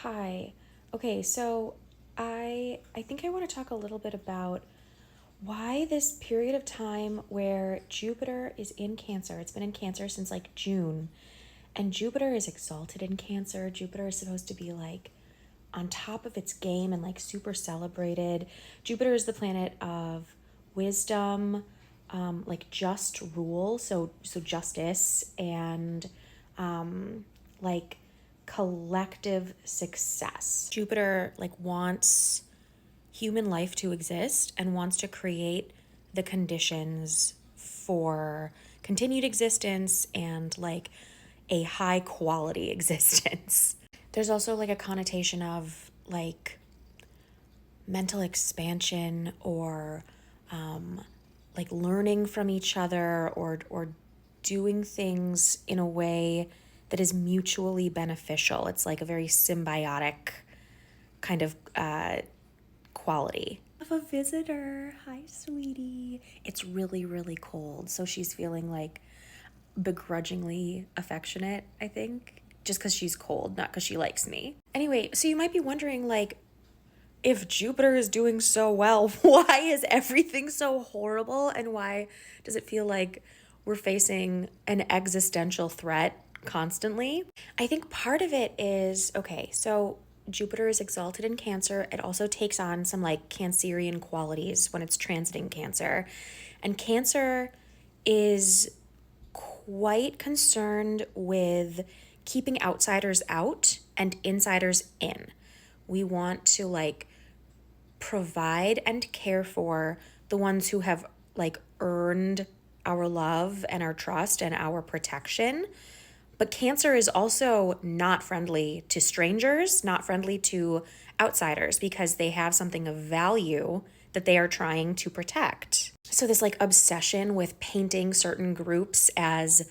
Hi. Okay, so I think I want to talk a little bit about why this period of time where Jupiter is in Cancer. It's been in Cancer since like June, and Jupiter is exalted in Cancer. Jupiter is supposed to be like on top of its game and like super celebrated. Jupiter is the planet of wisdom, like just rule, so justice and like collective success. Jupiter like wants human life to exist and wants to create the conditions for continued existence and like a high quality existence. There's also like a connotation of like mental expansion or like learning from each other or doing things in a way that is mutually beneficial. It's like a very symbiotic kind of quality. Of a visitor. Hi, sweetie. It's really, really cold. So she's feeling like begrudgingly affectionate, I think, just because she's cold, not because she likes me. Anyway, so you might be wondering, like, if Jupiter is doing so well, why is everything so horrible? And why does it feel like we're facing an existential threat constantly? I think part of it is okay, so Jupiter is exalted in Cancer. It also takes on some like Cancerian qualities when it's transiting Cancer. And Cancer is quite concerned with keeping outsiders out and insiders in. We want to like provide and care for the ones who have like earned our love and our trust and our protection. But Cancer is also not friendly to strangers, not friendly to outsiders because they have something of value that they are trying to protect. So, this like obsession with painting certain groups as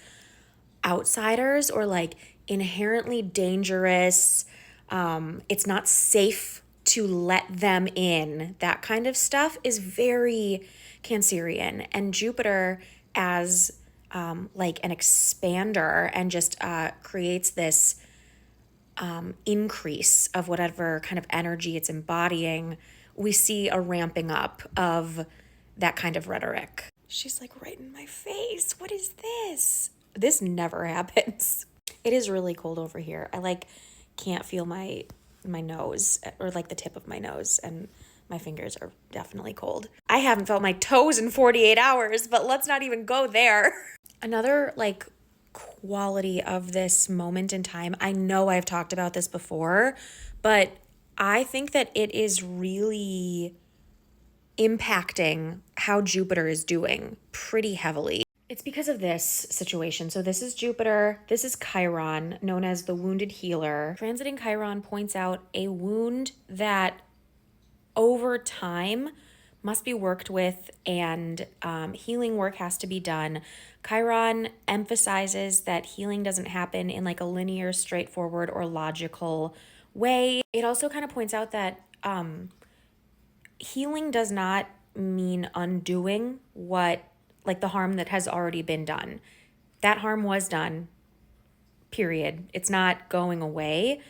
outsiders or like inherently dangerous, it's not safe to let them in, that kind of stuff is very Cancerian. And Jupiter, as like an expander and just creates this increase of whatever kind of energy it's embodying, we see a ramping up of that kind of rhetoric. She's like right in my face. What is this? This never happens. It is really cold over here. I like can't feel my nose or like the tip of my nose, and my fingers are definitely cold. I haven't felt my toes in 48 hours, but let's not even go there. Another like quality of this moment in time, I know I've talked about this before, but I think that it is really impacting how Jupiter is doing pretty heavily. It's because of this situation. So this is Jupiter, this is Chiron, known as the wounded healer. Transiting Chiron points out a wound that over time must be worked with, and healing work has to be done. Chiron emphasizes that healing doesn't happen in like a linear, straightforward, or logical way. It also kind of points out that healing does not mean undoing what, like the harm that has already been done. That harm was done, period. It's not going away.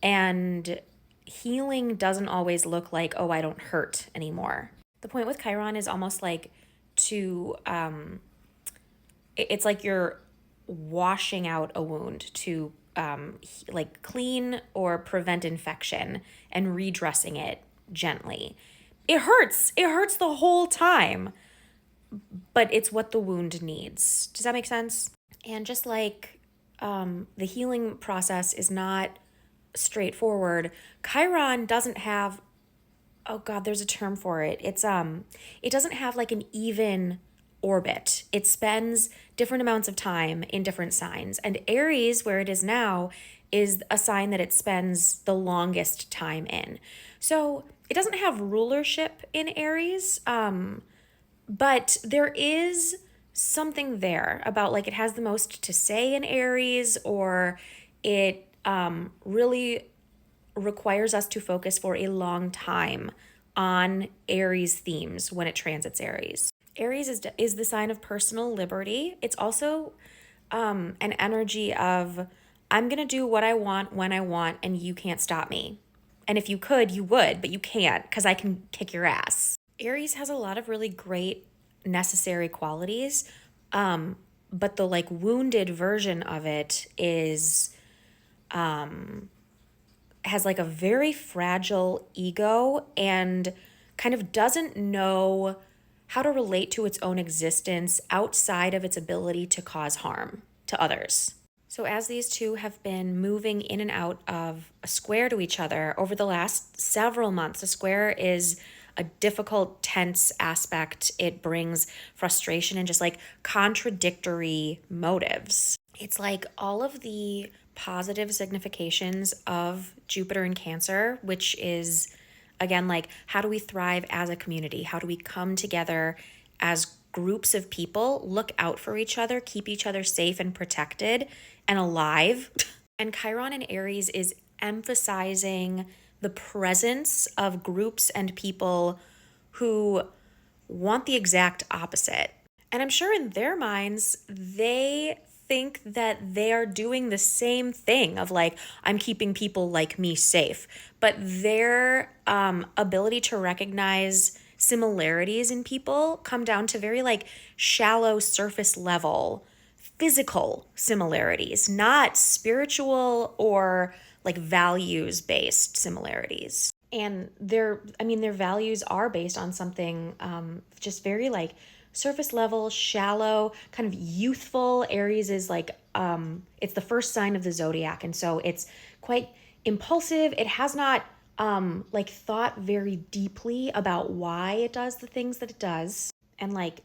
And healing doesn't always look like, oh, I don't hurt anymore. The point with Chiron is almost like to, it's like you're washing out a wound to like clean or prevent infection and redressing it gently. It hurts. It hurts the whole time, but it's what the wound needs. Does that make sense? And just like the healing process is not straightforward, Chiron doesn't have, oh God, there's a term for it. It doesn't have like an even orbit. It spends different amounts of time in different signs. And Aries, where it is now, is a sign that it spends the longest time in. So it doesn't have rulership in Aries, but there is something there about like it has the most to say in Aries, or it really requires us to focus for a long time on Aries themes when it transits Aries. Aries is the sign of personal liberty. It's also an energy of I'm going to do what I want when I want, and you can't stop me. And if you could, you would, but you can't because I can kick your ass. Aries has a lot of really great necessary qualities, but the like wounded version of it is has like a very fragile ego and kind of doesn't know how to relate to its own existence outside of its ability to cause harm to others. So, as these two have been moving in and out of a square to each other over the last several months, a square is a difficult, tense aspect. It brings frustration and just like contradictory motives. It's like all of the positive significations of Jupiter in Cancer, which is, again, like how do we thrive as a community? How do we come together as groups of people, look out for each other, keep each other safe and protected and alive? And Chiron in Aries is emphasizing the presence of groups and people who want the exact opposite. And I'm sure in their minds, they think that they are doing the same thing of like, I'm keeping people like me safe. But their ability to recognize similarities in people come down to very like shallow surface level physical similarities, not spiritual or like values based similarities. And their values are based on something just very like surface level, shallow, kind of youthful. Aries is like, it's the first sign of the zodiac. And so it's quite impulsive. It has not like thought very deeply about why it does the things that it does. And like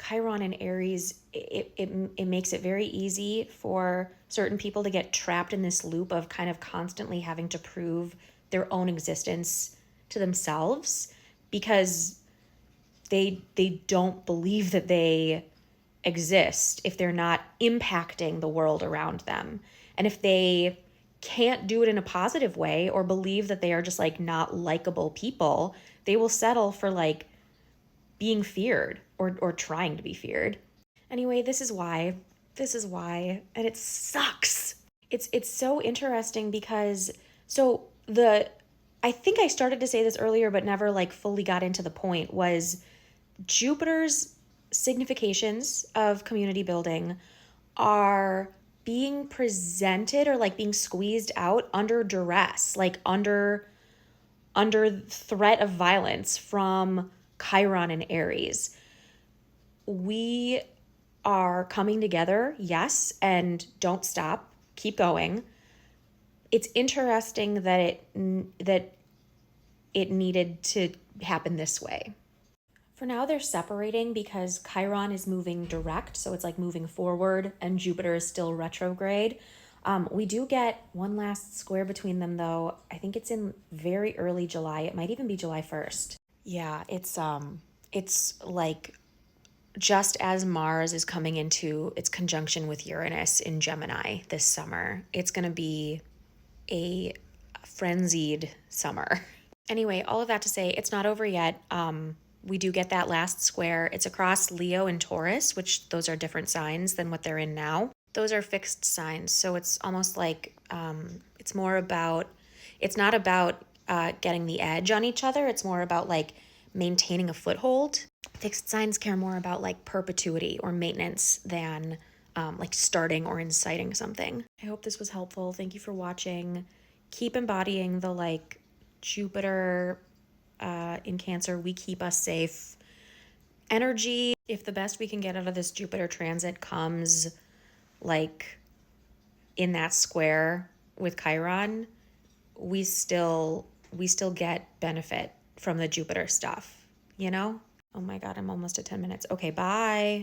Chiron and Aries, it makes it very easy for certain people to get trapped in this loop of kind of constantly having to prove their own existence to themselves because they don't believe that they exist if they're not impacting the world around them. And if they can't do it in a positive way or believe that they are just like not likable people, they will settle for like being feared or trying to be feared. Anyway, this is why, and it sucks. It's so interesting because I think I started to say this earlier but never like fully got into the point was Jupiter's significations of community building are being presented or like being squeezed out under duress, like under threat of violence from Chiron and Aries. We are coming together, yes, and don't stop, keep going. It's interesting that it needed to happen this way. For now, they're separating because Chiron is moving direct, so it's like moving forward, and Jupiter is still retrograde. We do get one last square between them, though. I think it's in very early July. It might even be July 1st. Yeah, it's like just as Mars is coming into its conjunction with Uranus in Gemini this summer. It's going to be a frenzied summer. Anyway, all of that to say, it's not over yet. We do get that last square. It's across Leo and Taurus, which those are different signs than what they're in now. Those are fixed signs. So it's almost like it's not about getting the edge on each other. It's more about like maintaining a foothold. Fixed signs care more about like perpetuity or maintenance than like starting or inciting something. I hope this was helpful. Thank you for watching. Keep embodying the like Jupiter in Cancer, we keep us safe energy. If the best we can get out of this Jupiter transit comes like in that square with Chiron, we still get benefit from the Jupiter stuff, you know? Oh my God, I'm almost at 10 minutes. Okay, bye.